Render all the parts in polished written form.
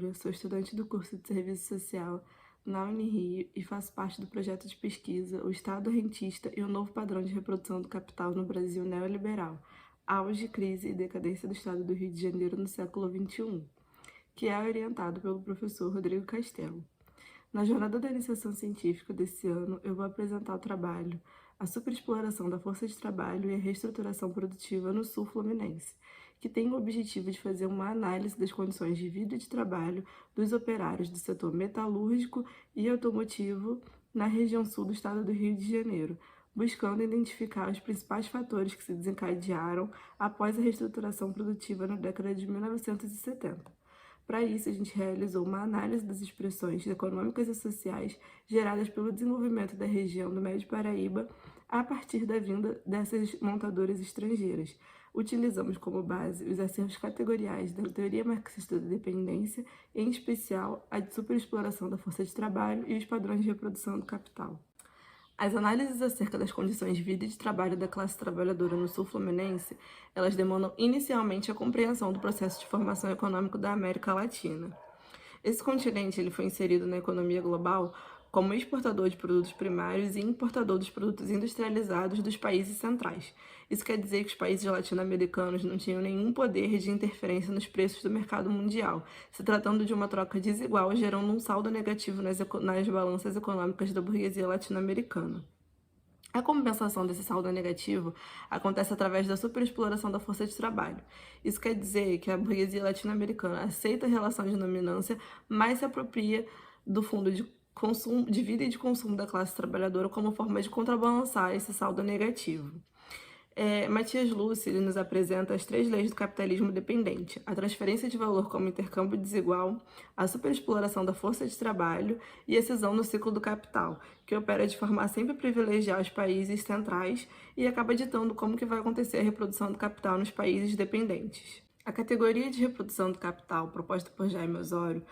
Silva, sou estudante do curso de Serviço Social na Unirio e faço parte do projeto de pesquisa O Estado Rentista e o Novo Padrão de Reprodução do Capital no Brasil Neoliberal, Auge, Crise e Decadência do Estado do Rio de Janeiro no século XXI, que é orientado pelo professor Rodrigo Castelo. Na jornada da iniciação científica desse ano, eu vou apresentar o trabalho A Superexploração da Força de Trabalho e a Reestruturação Produtiva no Sul Fluminense, que tem o objetivo de fazer uma análise das condições de vida e de trabalho dos operários do setor metalúrgico e automotivo na região sul do estado do Rio de Janeiro, buscando identificar os principais fatores que se desencadearam após a reestruturação produtiva na década de 1970. Para isso, a gente realizou uma análise das expressões econômicas e sociais geradas pelo desenvolvimento da região do Médio Paraíba a partir da vinda dessas montadoras estrangeiras. Utilizamos como base os acervos categoriais da teoria marxista da dependência, em especial a de superexploração da força de trabalho e os padrões de reprodução do capital. As análises acerca das condições de vida e de trabalho da classe trabalhadora no sul fluminense, elas demandam inicialmente a compreensão do processo de formação econômico da América Latina. Esse continente ele foi inserido na economia global como exportador de produtos primários e importador dos produtos industrializados dos países centrais. Isso quer dizer que os países latino-americanos não tinham nenhum poder de interferência nos preços do mercado mundial, se tratando de uma troca desigual, gerando um saldo negativo nas balanças econômicas da burguesia latino-americana. A compensação desse saldo negativo acontece através da superexploração da força de trabalho. Isso quer dizer que a burguesia latino-americana aceita a relação de dominância, mas se apropria do fundo de vida e de consumo da classe trabalhadora como forma de contrabalançar esse saldo negativo. Matias Lúcio ele nos apresenta as 3 leis do capitalismo dependente: a transferência de valor como intercâmbio desigual, a superexploração da força de trabalho e a cisão no ciclo do capital, que opera de forma a sempre privilegiar os países centrais e acaba ditando como que vai acontecer a reprodução do capital nos países dependentes. A categoria de reprodução do capital, proposta por Jaime Osório,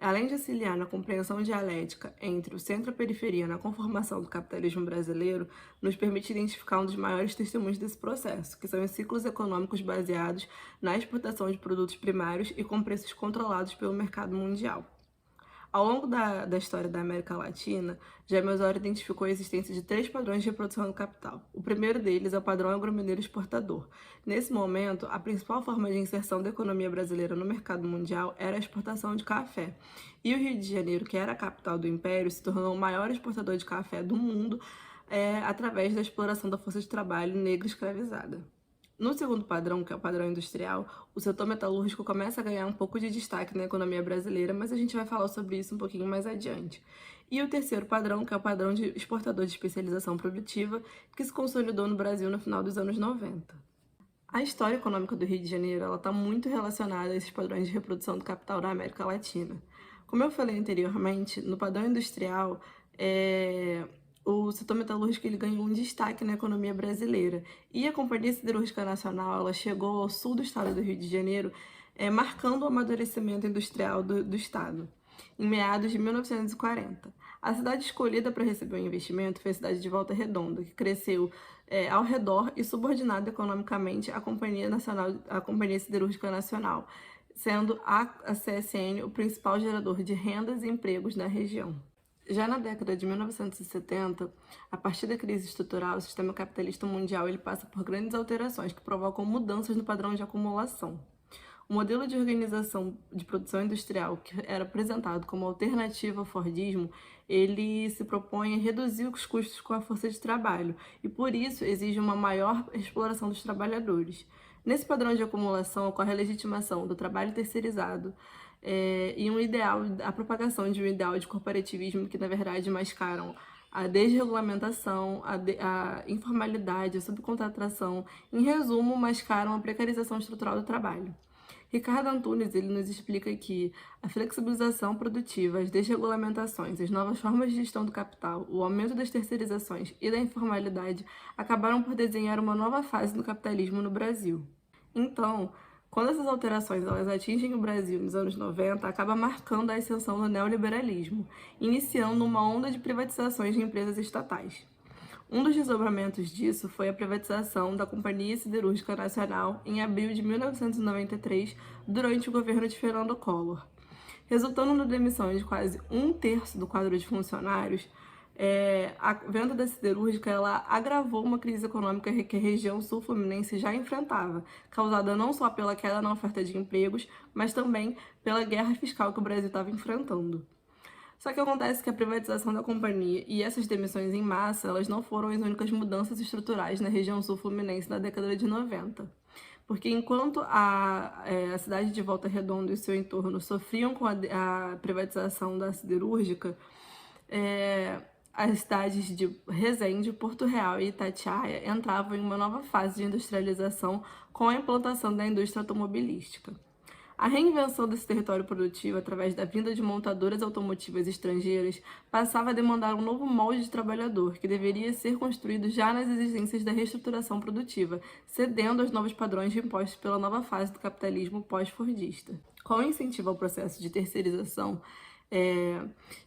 além de auxiliar na compreensão dialética entre o centro e a periferia na conformação do capitalismo brasileiro, nos permite identificar um dos maiores testemunhos desse processo, que são os ciclos econômicos baseados na exportação de produtos primários e com preços controlados pelo mercado mundial. Ao longo da história da América Latina, Jaime Osório identificou a existência de 3 padrões de reprodução do capital. O primeiro deles é o padrão agromineiro exportador. Nesse momento, a principal forma de inserção da economia brasileira no mercado mundial era a exportação de café. E o Rio de Janeiro, que era a capital do império, se tornou o maior exportador de café do mundo através da exploração da força de trabalho negra escravizada. No segundo padrão, que é o padrão industrial, o setor metalúrgico começa a ganhar um pouco de destaque na economia brasileira, mas a gente vai falar sobre isso um pouquinho mais adiante. E o terceiro padrão, que é o padrão de exportador de especialização produtiva, que se consolidou no Brasil no final dos anos 90. A história econômica do Rio de Janeiro está muito relacionada a esses padrões de reprodução do capital da América Latina. Como eu falei anteriormente, no padrão industrial, o setor metalúrgico ele ganhou um destaque na economia brasileira. E a Companhia Siderúrgica Nacional ela chegou ao sul do estado do Rio de Janeiro, marcando o amadurecimento industrial do estado, em meados de 1940. A cidade escolhida para receber o investimento foi a cidade de Volta Redonda, que cresceu ao redor e subordinada economicamente à Companhia Siderúrgica Nacional, sendo a CSN o principal gerador de rendas e empregos na região. Já na década de 1970, a partir da crise estrutural, o sistema capitalista mundial ele passa por grandes alterações que provocam mudanças no padrão de acumulação. O modelo de organização de produção industrial, que era apresentado como alternativa ao Fordismo, ele se propõe a reduzir os custos com a força de trabalho e, por isso, exige uma maior exploração dos trabalhadores. Nesse padrão de acumulação, ocorre a legitimação do trabalho terceirizado, e a propagação de um ideal de corporativismo que, na verdade, mascaram a desregulamentação, a informalidade, a subcontratação, em resumo, mascaram a precarização estrutural do trabalho. Ricardo Antunes ele nos explica que a flexibilização produtiva, as desregulamentações, as novas formas de gestão do capital, o aumento das terceirizações e da informalidade acabaram por desenhar uma nova fase do capitalismo no Brasil. Então, quando essas alterações elas atingem o Brasil nos anos 90, acaba marcando a ascensão do neoliberalismo, iniciando uma onda de privatizações de empresas estatais. Um dos desdobramentos disso foi a privatização da Companhia Siderúrgica Nacional em abril de 1993, durante o governo de Fernando Collor. resultando na demissão de quase um terço do quadro de funcionários. A venda da siderúrgica ela agravou uma crise econômica que a região sul-fluminense já enfrentava, causada não só pela queda na oferta de empregos, mas também pela guerra fiscal que o Brasil estava enfrentando. Só que acontece que a privatização da companhia e essas demissões em massa, elas não foram as únicas mudanças estruturais na região sul-fluminense na década de 90. Porque enquanto a cidade de Volta Redonda e seu entorno sofriam com a privatização da siderúrgica, as cidades de Resende, Porto Real e Itatiaia entravam em uma nova fase de industrialização com a implantação da indústria automobilística. A reinvenção desse território produtivo através da vinda de montadoras automotivas estrangeiras passava a demandar um novo molde de trabalhador, que deveria ser construído já nas exigências da reestruturação produtiva, cedendo aos novos padrões impostos pela nova fase do capitalismo pós-fordista. Com o incentivo ao processo de terceirização,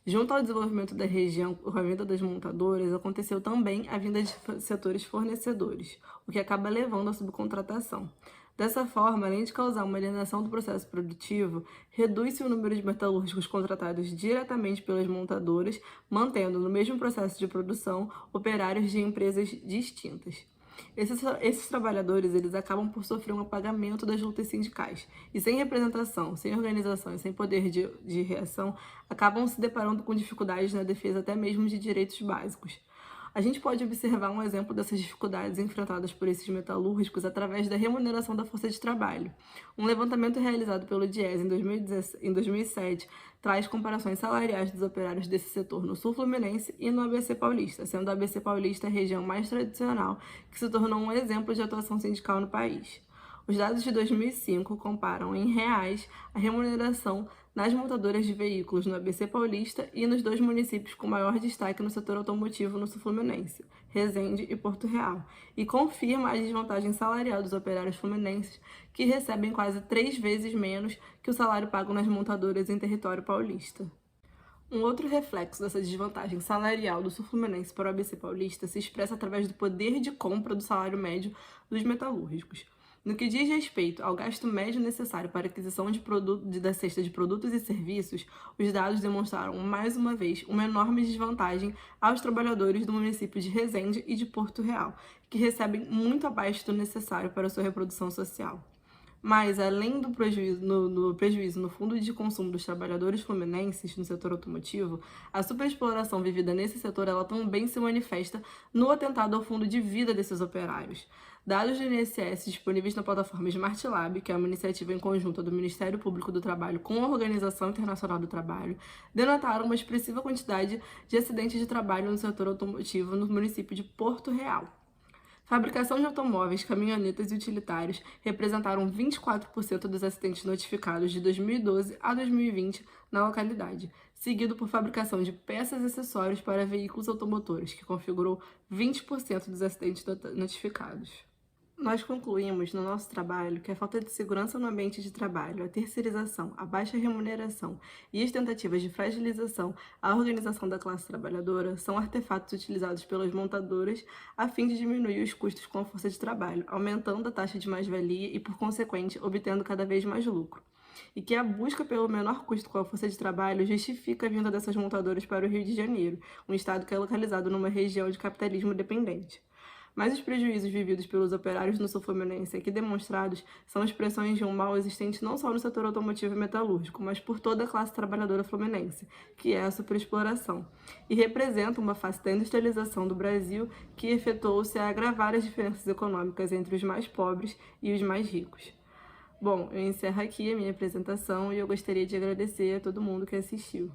junto ao desenvolvimento da região com a vinda das montadoras, aconteceu também a vinda de setores fornecedores, o que acaba levando à subcontratação. Dessa forma, além de causar uma alienação do processo produtivo, reduz-se o número de metalúrgicos contratados diretamente pelas montadoras, mantendo no mesmo processo de produção operários de empresas distintas. Esses trabalhadores eles acabam por sofrer um apagamento das lutas sindicais e sem representação, sem organização e sem poder de reação, acabam se deparando com dificuldades na defesa até mesmo de direitos básicos. A gente pode observar um exemplo dessas dificuldades enfrentadas por esses metalúrgicos através da remuneração da força de trabalho. Um levantamento realizado pelo Diese em 2007 traz comparações salariais dos operários desse setor no sul fluminense e no ABC Paulista, sendo a ABC Paulista a região mais tradicional que se tornou um exemplo de atuação sindical no país. Os dados de 2005 comparam em reais a remuneração nas montadoras de veículos no ABC Paulista e nos dois municípios com maior destaque no setor automotivo no sul fluminense, Resende e Porto Real, e confirma a desvantagem salarial dos operários fluminenses, que recebem quase 3 vezes menos que o salário pago nas montadoras em território paulista. Um outro reflexo dessa desvantagem salarial do sul fluminense para o ABC Paulista se expressa através do poder de compra do salário médio dos metalúrgicos. No que diz respeito ao gasto médio necessário para a aquisição da cesta de produtos e serviços, os dados demonstraram, mais uma vez, uma enorme desvantagem aos trabalhadores do município de Resende e de Porto Real, que recebem muito abaixo do necessário para a sua reprodução social. Mas, além do prejuízo no fundo de consumo dos trabalhadores fluminenses no setor automotivo, a superexploração vivida nesse setor ela também se manifesta no atentado ao fundo de vida desses operários. Dados do INSS disponíveis na plataforma Smart Lab, que é uma iniciativa em conjunto do Ministério Público do Trabalho com a Organização Internacional do Trabalho, denotaram uma expressiva quantidade de acidentes de trabalho no setor automotivo no município de Porto Real. Fabricação de automóveis, caminhonetas e utilitários representaram 24% dos acidentes notificados de 2012 a 2020 na localidade, seguido por fabricação de peças e acessórios para veículos automotores, que configurou 20% dos acidentes notificados. Nós concluímos no nosso trabalho que a falta de segurança no ambiente de trabalho, a terceirização, a baixa remuneração e as tentativas de fragilização à organização da classe trabalhadora são artefatos utilizados pelas montadoras a fim de diminuir os custos com a força de trabalho, aumentando a taxa de mais-valia e, por consequente, obtendo cada vez mais lucro. E que a busca pelo menor custo com a força de trabalho justifica a vinda dessas montadoras para o Rio de Janeiro, um estado que é localizado numa região de capitalismo dependente. Mas os prejuízos vividos pelos operários no sul fluminense aqui demonstrados são expressões de um mal existente não só no setor automotivo e metalúrgico, mas por toda a classe trabalhadora fluminense, que é a superexploração, e representa uma face da industrialização do Brasil que efetuou-se a agravar as diferenças econômicas entre os mais pobres e os mais ricos. Bom, eu encerro aqui a minha apresentação e eu gostaria de agradecer a todo mundo que assistiu.